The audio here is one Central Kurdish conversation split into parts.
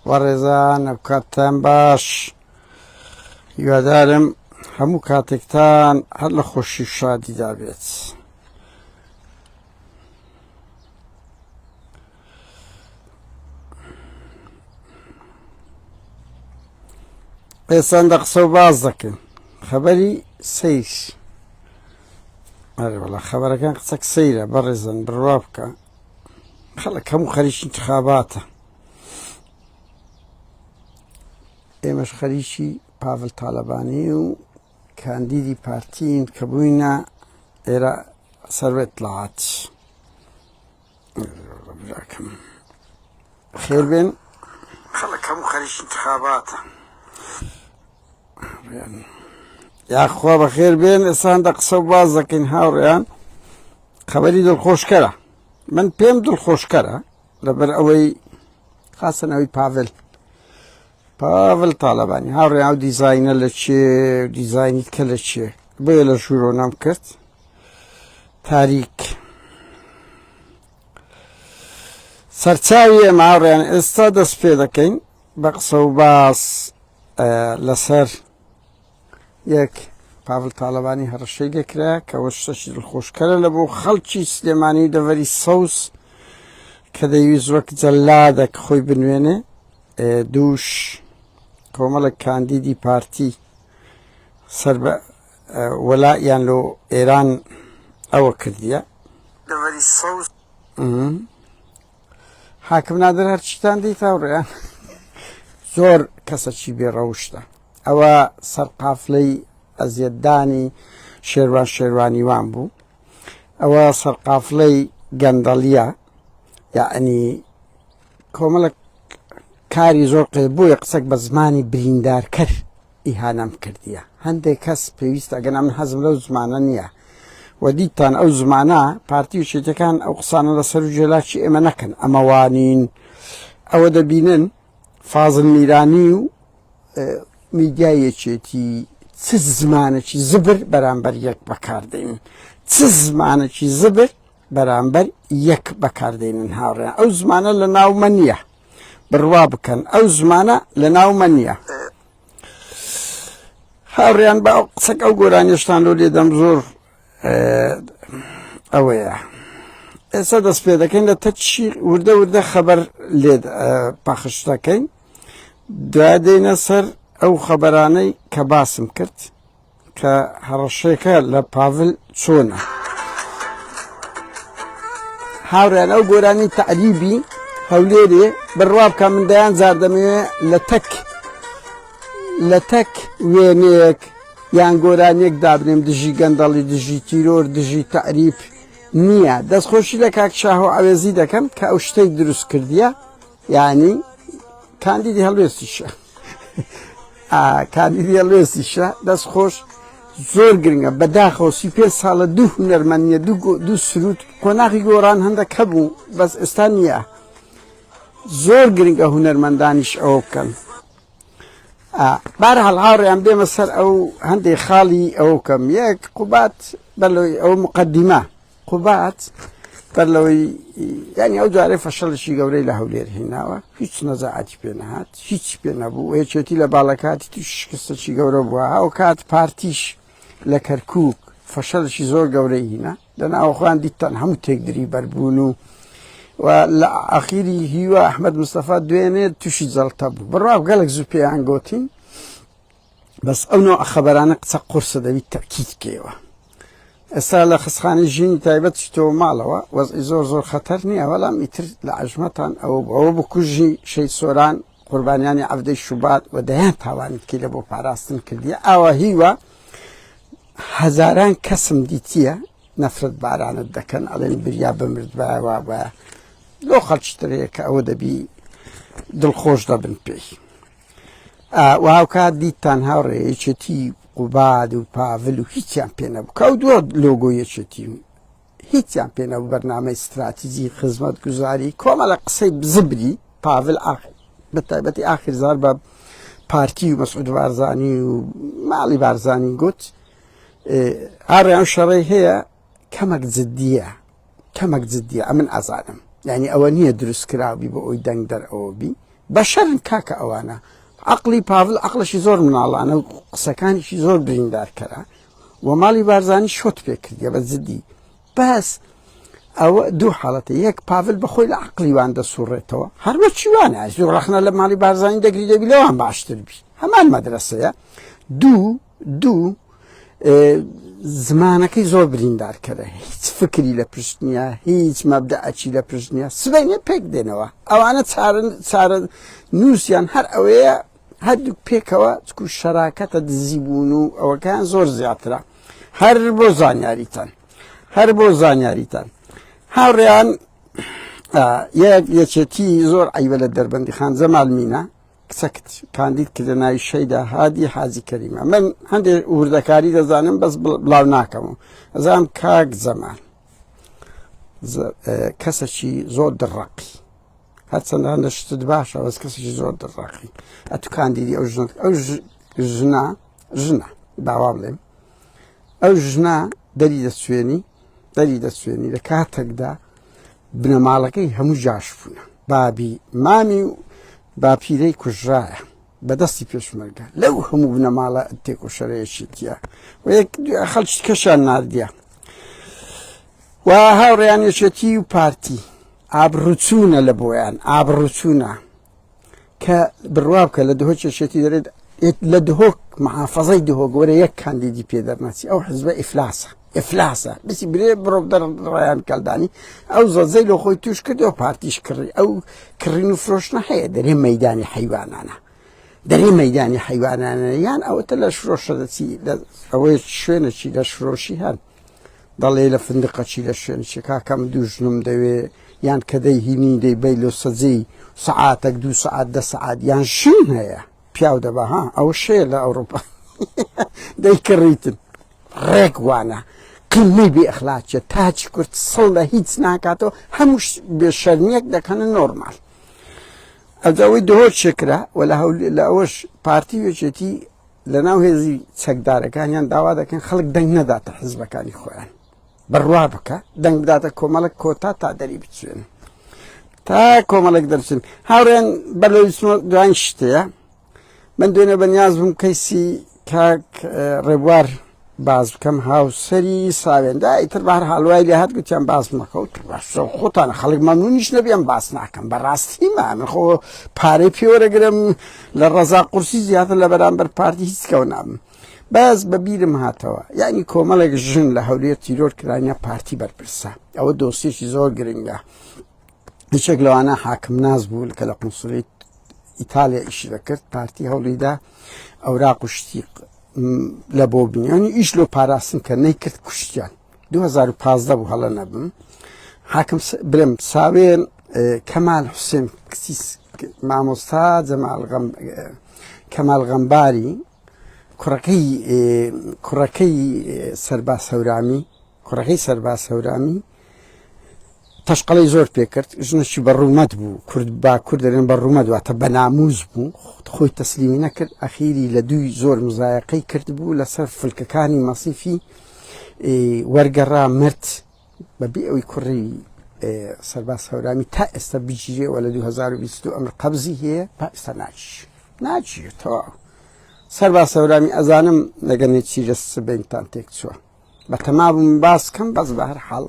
وەڕێزان ئەو کاتتان باش هیوادارم هەموو کاتێکتان هەر لە خۆشی و شادیدا بێت. ئێستا قسە و باز دەکەین خەبەری سەیر. وەڵا خەبەرەکان قسەک سەیرە بەڕێزن بڕوا بکە. خەڵک هەموو خەریکی انتخاباتە. ئێمەش خەریکی پاڤڵ تاڵەبانی و کاندیدی پارتین کە بووینە ئێرە سەروێت لەعات. خێر بێن خەڵک هەموو خەریکی انتخاباتە. یاخوا بەخێر بێن. ئێستا قسە و باز دەکەین هاوڕێیان. خەبەری دڵخۆشکەرە. من پێم دڵخۆشکەرە لەبەر ئەوەی خاسن ئەوەی پاڤڵ تاڵەبانی هاوڕێیان ئەو دیزاینە لە چێ دیزاینیت کە لە چێ بۆیە لە ژوورۆ نام کرد تاریک سەرچاوی ئێمە هاوڕێیان ئێستا دەست پێ دەکەین بە قسە و باس لەسەر یەک پاڤڵ تاڵەبانی هەڕەشەی لێکرا کە ئەوە شتێکی دڵخۆشکەرە لە بۆ خەڵکی سلێمانی و دەڤەری سەوز کە دەیویست وەک جەلادێک خۆی بنوێنێ. دووش کۆمەڵێک کاندیدی پارتی سەر بە وەلایان لۆ ئێران ئەوە کردیە دەڤەری سەوز. حاکم نادر هەرچیتان دیت هاوڕێیان زۆر کەسەکی بێڕەوشتە. ئەوە سەرقافلەی ئەزیەتدانی شێروانیوان بوو. ئەوە سەرقافلەی گەندەڵیە، یعنی کۆمەڵک کاری زۆر بۆیە قسەک بە زمانی بریندارکەر ئیهانەم کردیە. هەندێک کەس پێویستە ئەگەنا من حەزم لەو زمانە نییە و دیتان ئەو زمانە پارتی و شێتەکان ئەو قسانە لەسەر و جێلاکی ئێمە نەکەن. ئەمەوانین ئەوە دەبینن فازڵ میرانی و میدیایەکێتی چ زمانێکی زبر بەرامبەر یەک بەکاردێنن، چ زمانێکی زبر بەرامبەر یەک بەکاردێنن. هاوڕێیان ئەو زمانە لە ناومە نییە، بڕوا بکەن ئەو زمانە لە ناومە نییە. هاوڕێیان بە ئەو قسەک ئەو گۆرانیشتان لۆ لێدەم زۆر ئەوەیە. ئێستا دەست پێ دەکەین لە تەچی وردە وردە خەبەر لێ پاخش دەکەین، دوای دێنە سەر ئەو خەبەرانەی کە باسم کرد کە هەڕەشەیەکە لە پاڤڵ چۆنە. هاوڕێیان ئەو گۆرانی تەعریبی هەولێرێ بڕوا بکە من دەیان جار دەمەوێ لە تەک وێنەیەک یان گۆرانیەک دابنێم دژی گەندەڵی دژی تیرۆر دژی تەعریب نییە. دەستخۆشی لە کاک شاهۆ عەوێزی دەکەم کە ئەو شتەی دروست کردیە، یعنی کاندیدی هەڵوێستیشە کاندیدی هەڵوێستیشە دەستخۆش زۆر گرنگە. بەداخەوە 35 ساڵە دوو هونەرمەندیە دوو سرود قۆناغی گۆڕان هەندێک هەبوو بەس ئێستا نییە. زۆر گرنگە هونەرمەندانیش ئەوە بکەن. بەرهەڵ هاوڕێیان بێمە سەر ئەو هەندێک خاڵی ئەوە بکەم. یەک قوبات بەلەوەی ئەو مقەدیمە قوبات بەلەوەی یعنی ئەو جارێ فەشەڵشی گەورەی لە هەولێر هێناوە، هیچ نەزاعەتی پێ نەهات، هیچ پێ نەبوو. هێچێتی لە باڵەکاتی توش شکستەی گەورە بووە. ئەو کات پارتیش لە کەرکووک فەشەڵشی زۆر گەورەی هینە لەناوەخۆیان دیتان هەموو تێکدری بەربوون و لە ئاخیری هیوە ئەحمەد مستەفا دوێنێ تووشی جەڵتە بوو. بڕوا گەلێک زوو پێیان گوتین بەس ئەو نۆ خەبەرانە قسە قورسە دەبیت تەکید بکەیەوە. ئێستا لە خستخانەی ژینی تایبەت چیتەوە ماڵەوە وەزعی زۆر خەتەر نییە، بەڵام ئیتر لە عەژمەتان ئەوە بکوژی شەید سۆران قوربانیانی عەفدەی شوبات و دەیان تاوانت کردە بۆ پاراستن کردیە. ئاوا هیوە هەزاران کەسم دیتیە نەفرەت بارانت دەکەن ئەڵێن بریا بمرد بەوا بە لۆ خەڵکیترەیە کە ئەوە دەبی دڵخۆش دەبن پێی. و هاوکات دیتان هاوڕێیەکێتی قوباد و پاڤڵ و هیچیان پێ نەبوو کە ئەو دووە لۆگۆیەکێتی هیچیان پێ نەبوو. بەرنامەی استراتیژی خزمەت گوزاری کۆمەڵە قسەی زبری پاڤڵ بەتایبەتی ئاخر زار بە پارتی و مەسعود بارزانی و ماڵی بارزانی گوت. هاوڕێیان شەڕەی هەیە کەمەک جددیە ئەمن ئازانم، یعنی ئەوە نییە دروست کراوی بۆ ئەوی دەنگ دەرئەوە بی بەشەرن کاکە ئەوانە عقلی پاڤڵ عقلشی زۆر مناڵانە و قسەکانیشی زۆر بریندارکەرە و ماڵی بارزانی شۆت پێ کردیە بە جددی بەس ئەوە دوو حاڵەتە یەک پاڤل بەخۆی لە عقلیوان دەسوڕێتەوە هەروە چیوانە زوو ڕەخنە لە ماڵی بارزانی دەگری دەبی لەوان باشتر بی هەمان مەدرسەیە دوو زمانەکەی زۆر بریندارکەرە هیچ فکری لە پشت نییە هیچ مەبدەعەکی لە پشت نییە سبەینێ پێک دێنەوە ئەوانە چارە نووسیان هەر ئەوەیە هەردوو پێکەوە چکو شەراکەتە دزیبوون و ئەوەکان زۆر زیاترە هەر بۆ زانیاریتان هاوڕێیان یەکێتی زۆر عیبە لە دەربەندی خان زەمال مینە کچەکت کاندید کردە ناوی شەیدا هادی حاجی کەریمە من هەندێک وردەکاری دەزانم بەس بڵاو ناکەمەوە ئەزانم کاک زەمال کەسێکی زۆر دڕەقی هەرچەندە هەندە شتت باشە بەس کەسێکی زۆر دڕەقی ئەتو کاندیدی ئەو ژنە باوا بڵێم ئەو ژنە دەری دەسوێنی لە کاتێکدا بنەماڵەکەی هەموو جاش بوونە بابی مامی و باپیرەی کوژرایە بەدەستی پێشمەرگە لەو هەموو بنەماڵە تێک و شەرەیەشیتیە و خەڵکی کەشیان ناردیە و هاوڕێیان یەکێتی و پارتی ئابڕوچوونە لە بۆیان ئابڕوچوونە کە بڕوا بکە لە دهۆ کێشێتی دەرێت لە دهۆک محافەزەی دهۆک وەرە یەک کاندیدی پێدەرناچی ئەو حزبە ئیفلاسە بسی برێ بڕۆ دەڕایان کەلدانی ئەو زەزەی لە خۆی توش کردەوە پارتیش کڕی ئەو کڕین و فرۆشتنە هەیە دەرێ مەیدانی حیوانانە یان ئەوەتە لە شرۆشە دەچی ئەوەی شوێنەچی لە شرۆشی هەن دەڵێ لە فندقەچی لە شوێنی کاکەم دوو ژنم دەوێ یان کەدەی هینی دەیبەی لە سەجەی سەعاتێک 2 سەعات 10 سەعات یان شن هەیە پیاو دەبا ها ئەوە شەیە لە ئەوروپا دەیکڕیتن ڕێک وانە قیمەی بێ ئەخلاقیە تاچی کورد سڵ لە هیچ ناکاتەوە هەموو بێشەرمیەک دەکەنە نۆرمال ئەوەی دهۆ چێکرا و لە ئەوەش پارتی وێچێتی لە ناو هێزی چەکدارەکانیان داوا دەکەن خەڵک دەنگ نەداتە حزبەکانی خۆیان بڕوا بکە دەنگ بداتە کۆمەڵک کۆتا تا دەری بچێن تا کۆمەڵک دەرچن هاوڕێن بەلەویستمە دوان شتەیە من دوێنێ بەنیاز بووم کەیسی کاک ڕێبوار باز بکەم هاوسەری ساوێندا ئیتر بەهەر هاڵوای لێ هات گوتیان باز مەکەوت خۆتانە خەڵک مەمنونیش نەبیان باس ناکەم بەڕاستیمە من خۆ پارەی پێوەرەگرم لە ڕەزا قورسی زیاتر لە بەرامبەر پارتی هیچ کەو نابم باز بە بیرم هاتەوە یعنی کۆمەڵێک ژن لە هەولێر تیرۆر کرانیا پارتی بەرپرسە ئەوە دۆسیێکی زۆر گرنگە هیچێک لەوانە حاکم ناز بوو کە لە قونسڵێت ئیتالیا ئیشی دەکرد پارتی هەوڵیدا ئەوراق و شتی لە بۆ بینیانی ئیش لۆ پاراستن کە نەیکرد کوشتیان 2015 بوو هەڵە نەبم حاکم برم ساوێن کەمال حوسێن کچی مامۆستا کەمال غەمباری کوڕەکەی سەرباز هەورامی تەشقەڵی زۆر پێکرد ژنەشی بەڕوومەت بوو کورد با کورد دەرێن بەڕوومەت واتە بەناموز بوو خۆی تەسلیمی نەکرد ئەخیری لە دووی زۆر مزایقەی کرد بوو لەسەر فلکەکانی مەسیفی وەرگەڕا مرد بەبێ ئەوی کوڕی سەرباز هەورامی تا ئێستا بگیرێەوە لە 2022 ئەمر قەبزی هەیە با ئێستا ناچێتەوە سەرباز هەورامی ئەزانم لەگەنێ چیرە سبەینتان تێک چووە بە تەما بووم باسکەم بەس بە هەر حاڵ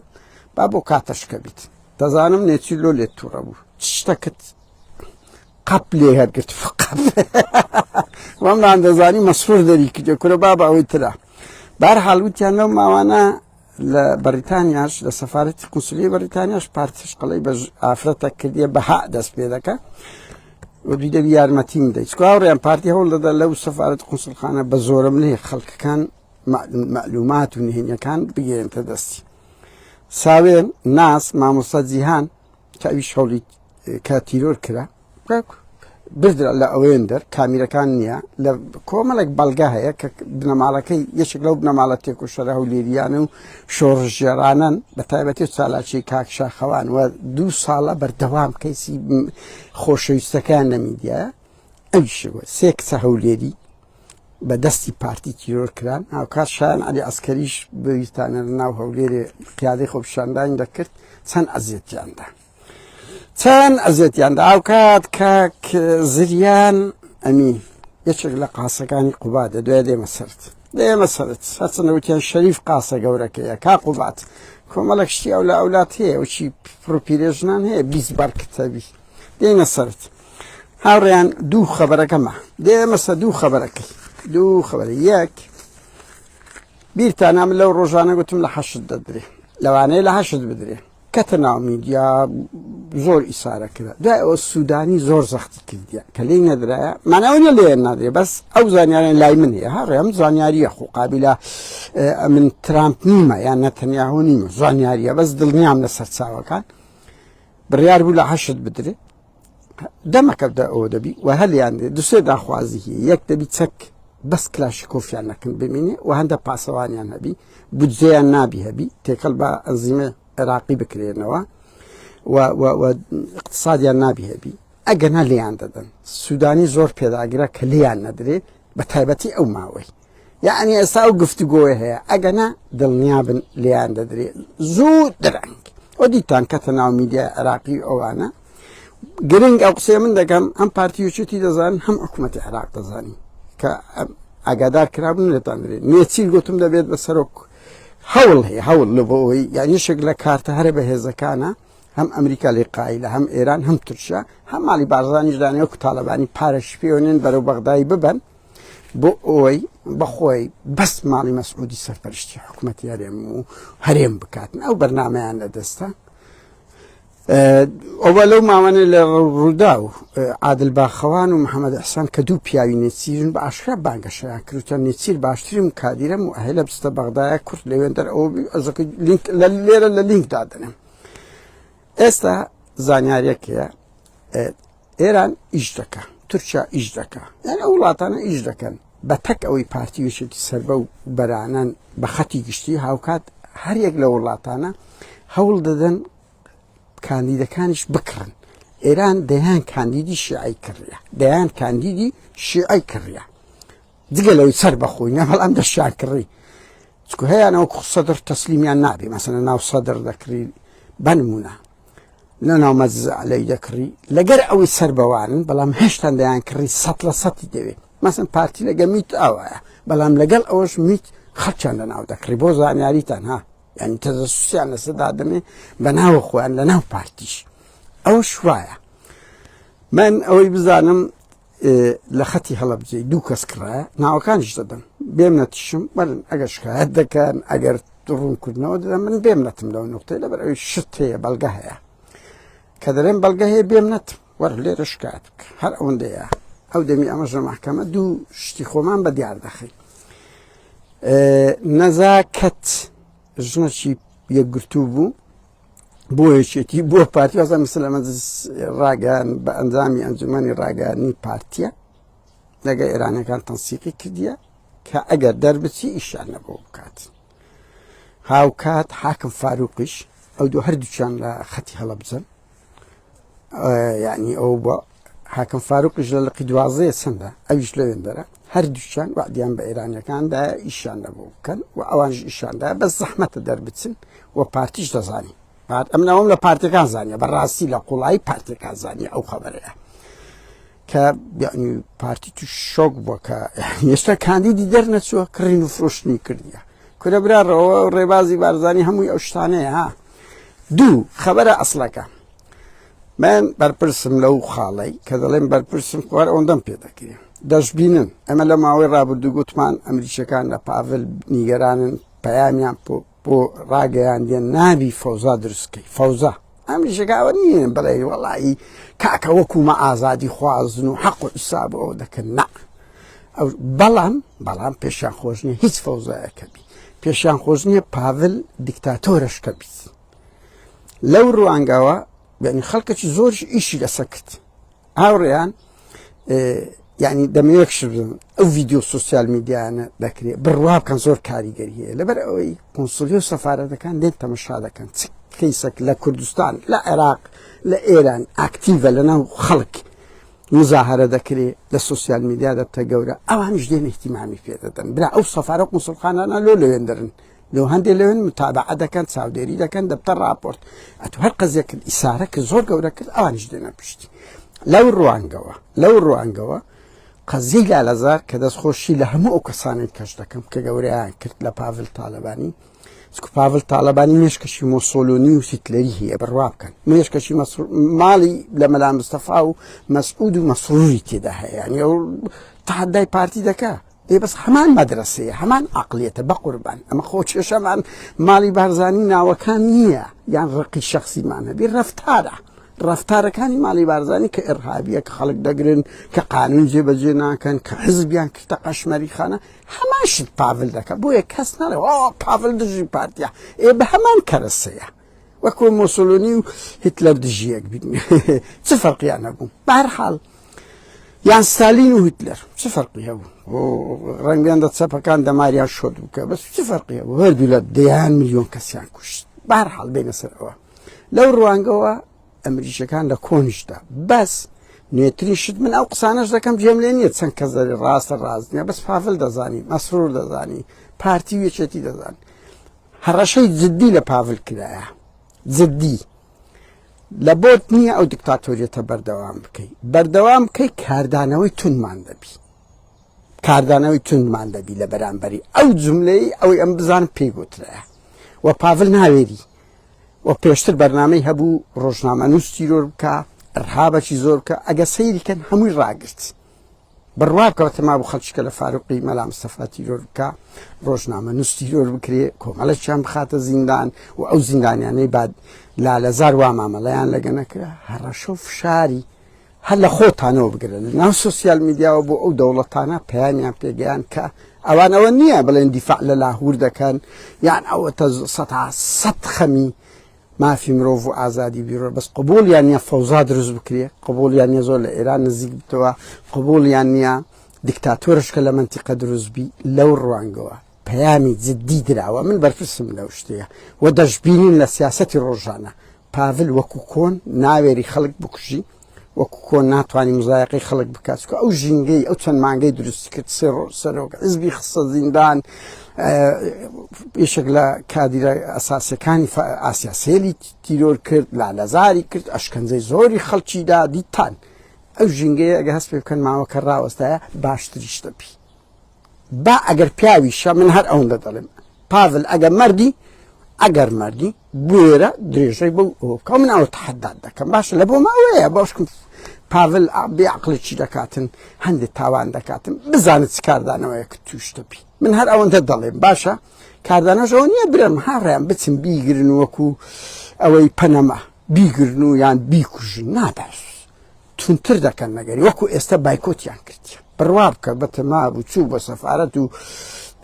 با بۆ کاتەشکە بیت دەزانم نێچی لۆ لێت تووڕە بوو شتەکەت قەپ لێ هەرگرت وەمدان دەزانی مەسرور دەری کردێ کورە بابە ئەوەی ترا بار حاڵوتیان لەو ماوانە لە بەریتانیاش لە سەفارەتی قونسولی بەریتانیاش پارتیش قەڵەی بە ئافرەتە کردیە بەها دەست پێ دەکە دوی دەبی یارمەتیم دەیت هاوڕێیان پارتی هەوڵ دەدا لەو سەفارەت قونسڵخانە بە زۆرم لێ خەڵکەکان معلومات و نهێنیەکان بگەێنتە دەستی ساوێن ناس مامۆستا جیهان کە ئەویش هەوڵی کە تیرۆر کرا بردرا لە ئەوێن دەر کامیرەکان نییە لە کۆمەڵێک بەڵگە هەیە کە بنەماڵەکەی یەکێک لەو بنەماڵە تێک و شەرە هەولێریانە و شۆڕژێرانن بە تایبەتی چالاکی کاکشا خەوان و 2 ساڵە بەردەوام کەیسی خۆشەویستەکان لە میدیایە ئەویشەوە 3 کچە هەولێری بە دەستی پارتی تیرۆر کران هاوکات شایان عەلی عەسکەریش بەویستانە لە ناو هەولێرێ قیادەی خۆپیشاندانی دەکرد چەند ئەزیەتیاندا چەند ئەزیەتیاندا ئەو کات کاک زریان ئەمین یەکێک لە قاسەکانی قوباتە دوای دێمە سەرت هەچەندەوتیان شەریف قاسە گەورەکەیە کا قوبات کۆمەڵک شتی ئەو لە ئەولات هەیە وچی پرۆپیرێژنان هەیە 20 بار کتەبی دێنە سەرت هاوڕێیان دوو خەبەرەکەمە دێمە سە دوو خەبەرە یەک بیرتانە من لەو ڕۆژانە گوتم لە 8 دەدرێ لەوانەیە لە 8 بدرێ کەتە ناو میدیا زۆر ئیسارە کرا دوای ئەوە سوودانی زۆر زەختی کردیە کە لێی نەدرایە ماناوەنە لێ نادرێ بەس ئەو زانیاریان لای من هەیە هەڕێم زانیاریە خۆ قابلە من ترامپ نیمە یان نەتەنیاهۆ نیمە زانیاریە بەس دڵنیام لەسەر چاوەکان بڕیار بوو لە 8 بدرێ دەمەکەدا ئەوە دەبی و هەلیان دێ دوسێ داخوازی هەیە یەک دەبی چەک بەس کلاشی کۆفیان نەکەن ببینێ و هەندە پاسەوانیان هەبی بودجەیان نابی هەبی تێکەڵ بە ئەنزیمە عێراقی بکرێنەوە و اقتصادیان نابی هەبی ئەگەنا لیان دەدەن سوودانی زۆر پێداگرە کە لیان نەدرێ بە تایبەتی ئەو ماوەی یعنی ئێستا ئەو گفتوگۆی هەیە ئەگەنا دڵنیابن لیان دەدرێ زوو درەنگ ئەو دیتان کەتە ناو میدیای عێراقی ئەوانە گرنگ ئەو قسەی من دەکەم هەم پارتیوچێتی دەزانن هەم حکوومەتی عێراق دەزانی کە ئاگادار کرابن لێتان درێ نێچیر گوتم دەبێت بە سەرۆک هەوڵ هەیە هەوڵ لە بۆەوەی یعنی شێک لە کارتە هەرە بەهێزەکانە هەم ئەمریکا لێ قایلە هەم ئێران هەم تورکیا هەم ماڵی بارزانیش دانێ و تاالبانی پارەشی پێوێنن بەرەو بەغدایی ببەن بۆ ئەوەی بەخۆی بەس ماڵی مەسعودی سەرپەرشتی حکوومەتی هەرێم و هەرێم بکاتن ئەو بەرنامەیان لەدەستە ئەوە لەو ماوانە لە ڕوودا و عادل باخەوان و محەممەد ئەحسان کە دوو پیاوی نێچیرن بە ئاشکرا بانگەشەیان کردوتە نێچیر باشترم کادیرەم و ئەهێ لە بستە بەغدایە کورد لەوێن دەرەوە لێرە لە لینک دادنم ئێستا زانیاریەکەیە ئێران ئیش دەکە تورکیا ئیش دەکە یعنی ئەو وڵاتانە ئیش دەکەن بە تەک ئەوەی پارتیویشێتی سەربە و بەرانەن بە خەتی گشتی هاوکات هەریەک لە وڵاتانە هەوڵ دەدەن کاندیدەکانیش بکڕن ئێران دەیان کاندیدی شیعی کڕیە دەیان کاندیدی شیعی کڕیە جگە لەوەی سەر بەخۆی نە بەڵام دەشیان کڕی چکو هەیەیانەوە سەدر تەسلیمیان نابێ مەسەنە ناو سەدر دەکری بنمونە لە ناو مەجزعلەی دەکڕی لەگەر ئەوەی سەر بەوانن بەڵام هێشتان دەیان کڕی 100% دەوێت مەسن پارتی لەگە میت ئاوایە بەڵام لەگەڵ ئەوەش میت خەڵکیان لە ناو دەکڕی بۆ زانیاریتان ها یعنی تەجەسوسیان لەسەردادنێ بە ناوە خۆیان لە ناو پارتیش ئەوە شوایە من ئەوەی بزانم لە خەتی هەڵەبجێ دوو کەس کڕایە ناوەکانیش دەدەم بێم نەتیشم بەرن ئەگەر شکایەت دەکەن ئەگەر ڕوونکردنەوە دەدەم من بێم نەتم لەو نقطەی لەبەر ئەوی شت هەیە بەڵگە هەیە کە دەرێن بەڵگە هەیە بێم نەتم وەرە لێرە شکایەت بکە هەر ئەوەندەیە ئەو دەمی ئەمەش لە مەحکەمە دوو شتی خۆمان بە دیار دەخی نەزاکەت ژنەی یەکگرتوو بوو بۆ هێچێتی بۆ پارتی وازە مثل ئەمە ڕاگەیان بە ئەنجامی ئەنجومەنی ڕاگەیاندنی پارتیە لەگە ئێرانەکان تەنسیقی کردیە کە ئەگەر دەربچی ئیشان نەبوو بکات هاوکات حاکم فاروقیش ئەو دوو هەردووچیان لە خەتی هەڵەبجەن یعنی ئەو بە حاکم فاروقیش لە لقی دوازەیە چەندە ئەویش لەوێن دەرە هەردووچیان وعدیان بە ئێرانیەکاندا ئیشان نەبوو بکەن و ئەوانش ئیشاندا بەس زەحمەتە دەربچن و پارتیش دەزانی ئەمنەوەم لە پارتەکان زانیە بەڕاستی لە قوڵایی پارتەکان زانیە ئەو خەبەرەیە کە پارتی تو شۆک بووە کە هێشتا کاندیدی دەرنەچووە کڕین و فرۆشتنی کردیە کورە براڕەوە ڕێبازی بارزانانی هەمووی ئەو شتانەیە ها دوو خەبەرە ئەسڵەکە من بەرپرسم لەو خاڵی کە دەڵێن بەرپرسم خوار ئەوەندەم پێ دەکرێ دەشبینن ئەمە لە ماوەی ڕابردوو گوتمان ئەمریکیەکان لە پاڤل نیگەرانن پەیامیان بۆ ڕاگەیاندێن نابی فەوزا دروستکەی فەوزا ئەمریکیەکانەوە نین بڵێ وەڵایی کاکە وەکومە ئازادی خوازن و حەق و ئیساب ئەوە دەکەن نا بەڵام پێشیان خۆش نییە هیچ فەوزایەکە بی پێشیان خۆش نییە پاڤل دیکتاتۆرەشکە بیت لەو ڕوانگاوە یعنی خەڵکەی زۆرش ئیشی لەسەر کرد هاوڕێیان یعنی دەمەوێکش بزن ئەو ڤیددیو سوسیال میدیانە دەکرێت بڕوا بکەن زۆر کاریگەری هەیە لەبەر ئەوەی کۆنسولی و سەفارەتەکان دێن تەمەشا دەکەن چ کەیسێک لە کوردستان لە عێراق لە ئێران ئاکتیڤە لەناو خەڵک مزاهرە دەکرێت لە سوسیال میدیا دەبتە گەورە ئەوانش دێن احتیمامی پێ دەدەن برا ئەو سەفارە قونسڵخانانە لۆ لەوێن دەرن لو هەندێک لەوێن متابعە دەکەن چاودێری دەکەن دەبتە راپۆرت ئەتو هەر قەزێک کرد ئیسارە کرد زۆر گەورە کرد ئەوانیش دێنە پشتی لەو ڕوانگەوە قەزیەی لالەزار کە دەستخۆشی لە هەموو ئەو کەسانی کەش دەکەم کە گەورەیان کرد لە پاڤل تاالبانی پاڤل تاالبانی مێشکەشی مۆسۆلۆنی و هیتلەری هەیە بڕوا بکەن مێشکەشی ماڵی لە مەلا مستەفا و مەسعود و مەسروری تێدا هەیە یعنی ئەو تەحەدای پارتی دەکا بەس هەمان مەدرسەیە هەمان عەقلیەتە بە قوربان ئەمە خۆچێشەمان ماڵی بارزانی ناوەکان نییە یان ڕقی شەخسیمان هەبێ ڕەفتارەکانی ماڵی بارزانی کە ئێرهابیە کە خەڵک دەگرن کە قانون جێبەجێ ناکەن کە حزبیان کردە قەشمەریخانە هەمان شت پاڤل دەکە بۆیە کەس ناڵێ پاڤل دژی پارتیە بە هەمان کەرەسەیە وەکو مۆسۆلۆنی و هیتلەر دژیەک بین چ فەرقیان هەبوو بە هەر حاڵ یان ستالین و هیتلەر چ فەرقی هەبوو ڕەنگیان دەچەپەکان دەماریان شۆت بکە بەس چ فەرقی هەبوو هەردوو لە دەیان ملیۆن کەسیان کوشت بە هەر حاڵ بێنە سەر ئەوە لەو ڕوانگەوە ئەمریکیەکان لە کۆنیشدا بەس نوێترین شت من ئەو قسانەش دەکەم جێم لێ نییە چەند کەس دەری ڕاستە ڕاست نییە بەس پاڤل دەزانی مەسرور دەزانی پارتی و یەکێتی دەزانی هەڕەشەی جددی لە پاڤل کرایە جددی لە بۆت نییە ئەو دیکتاتۆریەتە بەردەوام بکەی کاردانەوەی توندمان دەبی لە بەرامبەری ئەو جوملەی ئەوەی ئەم بزانم پێی گوترایە و پاڤل ناوێری و پێشتر بەرنامەی هەبوو ڕۆژنامە نووس تیرۆر بکە ئەرهابەکی زۆر بکە ئەگە سەیریکەن هەمووی ڕاگرت بڕوا بکەوە تەما بوو خەڵکیکە لە فاروقی مەلا مستەفا تیرۆر بکە ڕۆژنامە نووس تیرۆر بکرێ کۆمەڵەکیان بخاتە زیندان و ئەو زیندانیانەی بعد لالەزار وا مامەڵەیان لەگە نەکرا هەڕەشە و فشاری هەر لە خۆتانەوە بگرن ناو سۆسیال میدیاوە بۆ ئەو دەوڵەتانە پەیامیان پێگەیان کە ئەوانەوە نییە بڵێن دیفاع لە لاهور دەکەن یان ئەوەتە سەد خەمی مافی مرۆڤ و ئازادی بیرۆ بەس قبولیان نییە فەوزا دروست بکرێ قبولیان نییە زۆر لە ئێران نزیک بتەوە قبولیان نییە دیکتاتۆرشکە لە منتیقە دروستبی لەو ڕوانگەوە پەیامی جددی دراوە من بەرپرسم لەو شتەیە و دەشبینین لە سیاسەتی ڕۆژانە پاڤل وەکو کۆن ناوێری خەڵک بکوژی وەکو کۆن ناتوانانی مزایقی خەڵک بکات ئەو ژینگەی ئەو چەند مانگەی دروستی کرد سەرۆکە حزبی خستە زیندان یەشێک لە کادیرە ئەساسیەکانی ئاسیا سێلی تیرۆر کرد لالەزاری کرد ئەشکەنجەی زۆری خەڵکیدا دیتان ئەو ژینگەیە ئەگە هەست پێ بکەن ماوەکە ڕاوەستایە باشتریش دەبی با ئەگەر پیاویشە من هەر ئەوەندە دەڵێم پاڤل ئەگەر مردی بوێرە درێژەی بەو ئەوکە من ئەوە تەحەدات دەکەم باشە لە بۆ ماوەیە باشکم پاڤل بێعقڵێکی دەکاتن هەندێک تاوان دەکاتن بزانێت چ کاردانەوەیەکە توش دەبی من هەر ئەوەندە دەڵێم باشە کاردانەش ئەوە نییە برم هاڕیان بچن بیگرن وەکو ئەوەی پەنەما بیگرن و یان بیکوژن ناباش تونتر دەکەن نەگەری وەکو ئێستا بایکۆتیان کردیە بڕوا بکە بەتەما بوو چوو بە سەفارەت و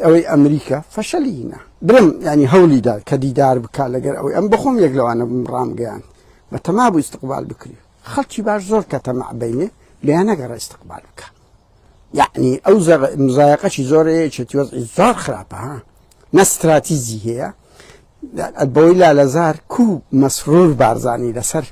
ئەوەی ئەمریکا فەشەلیینە برم ینی هەولیدا کە دیدار بکە لەگەر ئەوەی ئەم بخۆم یەک لەوانە ڕامگەیان بەتەما بوو ئیستقبال بکری خەڵکی باش زۆر کە تەمەعبەینێ لێیان نەگەڕە ئیستقبال بکە یعنی ئەو مزایقەشی زۆرەیە چێتی وەزعی زۆر خراپە ها نە استراتیژی هەیە بەوەی لالەزار کو مەسرور بارزانی لەسەر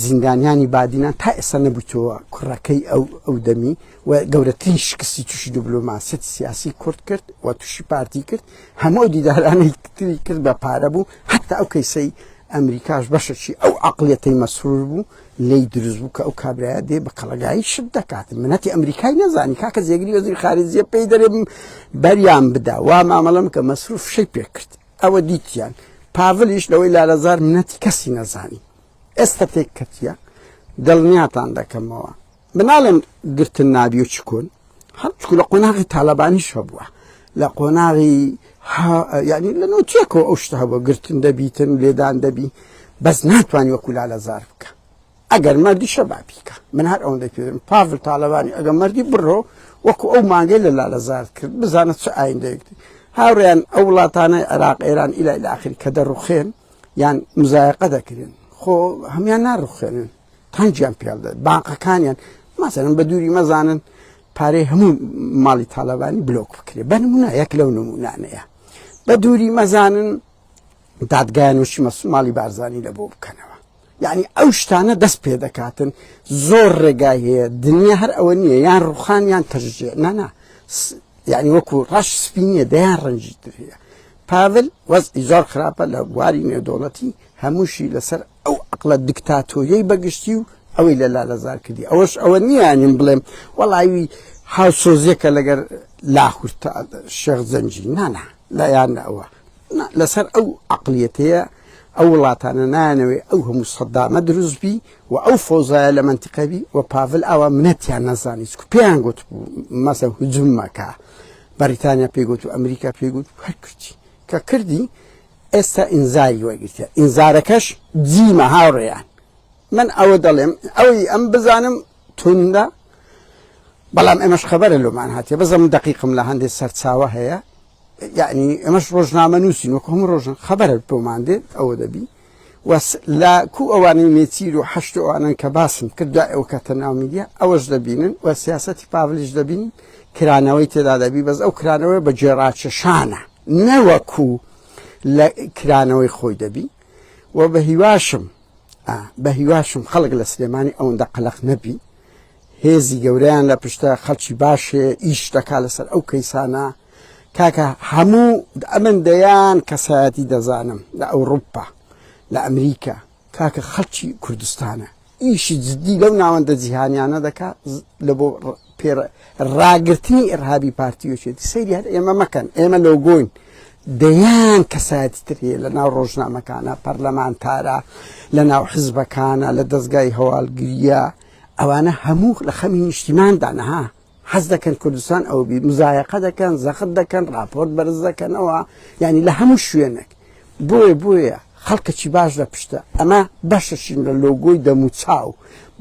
زیندانیانی بادینان تا ئێستا نەبوویتەوە کوڕەکەی ئەو دەمی و گەورەترین شکستی تووشی دیبلۆماسیەتی سیاسی کورد کرد و تووشی پارتی کرد هەموو دیدارانەی تری کرد بە پارە بوو حتا ئەو کەیسەی ئەمریکاش بەشەکی ئەو عەقڵیەتەی مەسرور بوو لی دروست بوو کە ئەو کابرایە دێ بە قەڵەگایی شت دەکاتن منەتی ئەمریکای نەزانی کاکە جێگری وەزیری خارجیە پێی دەرێ بەریان بدا وا مامەڵەم کە مەسرور فشەی پێ کرد ئەوە دیتیان پاڤلیش لەوەی لالەزار منەتی کەسی نەزانی ئێستا تێک کەتیە دڵنیاتان دەکەمەوە بناڵێن گرتن نابی و چکۆن هەرچکو لە قۆناغی تاالبانیش هەبووە لە قۆناغی یعنی لە نوتیەکەوە ئەو شتە هەبووە گرتن دەبیتن لێدان دەبی بەس ناتوانانی وەکو لالەزار بکە ئەگەر مردی شەبابیکە من هەر ئەوەندەی پێدەم پاڤل تاالبانی ئەگەر مردی بڕۆ وەکو ئەو مانگەی لە لالەزار کرد بزانێت چه ئایندەیەکتی هاوڕێیان ئەو وڵاتانە عێراق ئێران ئیلای ئاخری کە دەڕوخێن یان مزایقە دەکرێن خۆ هەمیان ناڕوخێنن تەنجیان پێڵدە بانقەکانیان مەسەڵەن بە دووری مەزانن پارەی هەموو ماڵی تاالبانی بلۆک بکرێ بە نمونە یەک لەو نمونانەیە بە دووری مەزانن دادگایانوشی ماڵی بارزانی لە بۆ بکەنەوە یعنی ئەو شتانە دەست پێ دەکاتن زۆر ڕێگای هەیە دنیا هەر ئەوە نییە یان ڕوخان یان تەژێ نەنا یعنی وەکو ڕەش سپینیە دەیان ڕەنجیتر هەیە پاڤل وەزعی زۆر خراپە لە بواری نێودەوڵەتی هەمووشی لەسەر ئەو عەقڵە دیکتاتۆریەی بەگشتی و ئەوەی لە لالەزار کردی ئەوەش ئەوە نییانیم بڵێم وەڵاوی هاوسۆزیەکە لەگەر لاهور شێخ زەنجی نانا لایان ئەوە لەسەر ئەو عەقلیەتەیە ئەو وڵاتانە نانەوێ ئەو هەموو سەدامە دروست بی و ئەو فۆزایە لە منتیقەبی و پاڤل ئەوە منەتیان نەزانی چکو پێیان گوت بوو مەسەڵەن هجووم مەکە بەریتانیا پێگوت و ئەمریکا پێگوت هەر کردی کە کردی ئێستا ئینزاری وەرگرتە ئینزارەکەش جیمە هاوڕێیان من ئەوە دەڵێم ئەوەی ئەم بزانم توندە بەڵام ئێمەش خەبەرە لۆمان هاتیە بەزەم دقیقم لە هەندێک سەرچاوە هەیە یعنی ئەمەش ڕۆژنامە نووسین وەکو هەموو ڕۆژن خەبەرە بۆمان دێت ئەوە دەبی لە کو ئەوانەی مێچیر و حەشت ئەوانن کە باسم کرد دوای ئەو کاتە ناو میدیا ئەوەش دەبینن و سیاسەتی پاڤلیش دەبین کرانەوەی تێدا دەبی بەس ئەو کرانەوەی بە جێڕاکێشانە نەوەکو لە کرانەوەی خۆی دەبی و بە هیواشم خەڵک لە سلێمانی ئەوەندە قەلق نەبی هێزی گەورەیان لە پشتە خەڵکی باشێ ئیش دەکا لەسەر ئەو کەیسانە کاکە هەموو ئەمەندەیان کەسایەتی دەزانم لە ئەوروپا لە ئەمریکا کاکە خەڵکی کوردستانە ئیشی جددی لەو ناوەندە جیهانیانە دەکات لە بۆ ڕاگررتنی ئەرهابی پارتیۆچێتی سەیری هەر ئێمە مەکەن ئێمە لەوگۆین دەیان کەسایەتی ترێ لە ناو ڕۆژنامەکانە پەرلەمانتارە لە ناو حزبەکانە لە دەستگای هەواڵگریە ئەوانە هەموو لە خەمی نیشتیماندانەها حەز دەکەن کوردستان ئەو بی مزایقە دەکەن زەخت دەکەن راپۆرت بەرز دەکەنەوە یعنی لە هەموو شوێنێک بۆیە خەڵکەکی باش لە پشتە ئەمە بەشەشین لە لۆگۆی دەموچاو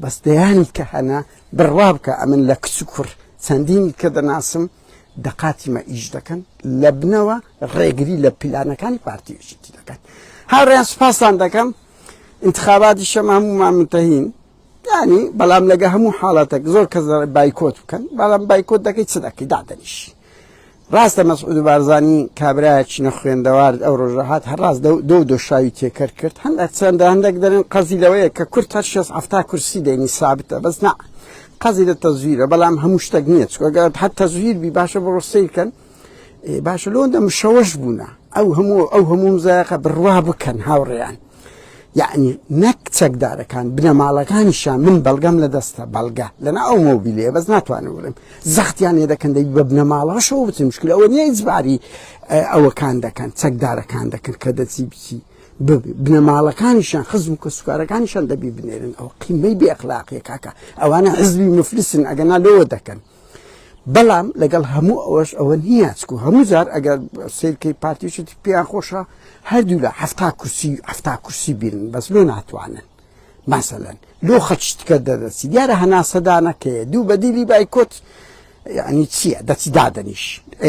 بەس دەیانی کە هەنا بڕوا بکە ئەمن لە کچ و کوڕ چەندینی کە دەناسم دەقاتیمە ئیش دەکەن لە بنەوە ڕێگری لە پیلانەکانی پارتیۆچێتی دەکەن هاوڕێیان سوپاسان دەکەم انتخاباتی شەمە هەموومان منتەهین یعنی بەڵام لەگە هەموو حاڵەتێک زۆر کەس بایکۆت بکەن بەڵام بایکۆت دەکەی چ دەکەی دادەنیشی ڕاستە مەسعود بارزانی کابرایەکی نەخوێندەوار ئەو ڕۆژە هات هەرڕاست دۆ شاوی تێکەر کرد هەندێک دەرێن قەزی لەوەیە کە کورت هەر 60 کورسی دێنی سابتە بەس نا قەزی لە تەزویرە بەڵام هەموو شتێک نییە چکۆگەر هەر تەزویر بی باشە بۆ ڕستەیکەن باشە لۆندە مشەوەش بوونە ئەو هەموو مزایقە بڕوا بکەن هاوڕێیان یعنی نەک چەکدارەکان بنەماڵەکانیشان من بەڵگەم لە دەستە بەڵگە لەنا ئەو مۆبیلەیە بەس ناتوانم بڵێم زەختیان لێ دەکەن دەی بە بنەماڵەشەوە بچن مشکل ئەوە نییە هیچباری ئەوەکان دەکەن چەکدارەکان دەکەن کە دەچی بچی بنەماڵەکانیشان خزم و کەسوکارەکانیشان دەبی بنێرن ئەو قیمەی بێئەخلاقیە کاکە ئەوانە حزبی مفلسن ئەگەنا لەوە دەکەن بەڵام لەگەڵ هەموو ئەوەش ئەوە نییە چکو هەموو جار ئەگەر سیرکەی پارتیۆچێتی پێیان خۆشە هەردوو لە 70 کورسی بیرن بەس لۆ ناتوانن مەسەلەن لۆ خەچتکە دەدەچی دیارە هەناسەدانەکەیە دوو بەدیلی بایکۆت یعنی چییە دەچی دادەنیش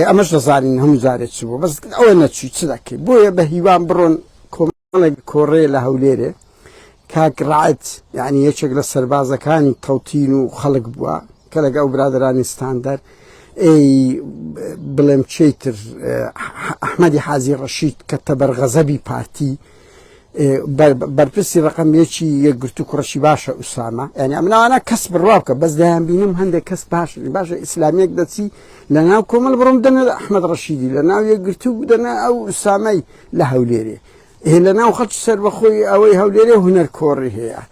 ئەمەش دەزانین هەموو جارێک چ بوو بەس ئەوە نەچوی چ دەکەی بۆیە بە هیوان بڕۆن کۆمەڵێک کۆڕێ لە هەولێرێ کاک ڕائەت یعنی یەکێک لە سەربازەکانی تەوتین و خەڵک بووە کە لەگە ئەو برادرانی ستاندەر بڵێم چیتر ئەحمەدی حازی ڕەشید کە تەبەرغەزەبی پارتی بەرپرسی ڕقەمێکی یەکگرت و کوڕەشی باشە ئوسامە یعنی ئەمناوانە کەس بڕوا بکە بەس دەیان بینم هەندێک کەس باشە ئیسلامیەک دەچی لە ناو کۆمەڵ بڕۆم دەنە ئەحمەد ڕەشیدی لە ناو یەکگرت و دەنە ئەو ئوسامەی لە هەولێرێ لە ناو خەڵکی سەربەخۆی ئەوەی هەولێرێ هونەر کۆڕی هەیە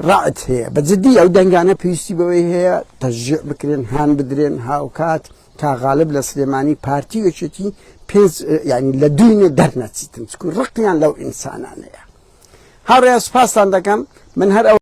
ڕائەت هەیە بەجددی ئەو دەنگانە پێویستی بەوەی هەیە تەشجیع بکرێن هان بدرێن هاوکات تا غالب لە سلێمانی پارتیۆچێتی یعنی لە دوینێ دەرنەچیتن چکو ڕقیان لەو ئینسانانەیە هاوڕێیان سوپاسان دەکەم من هەر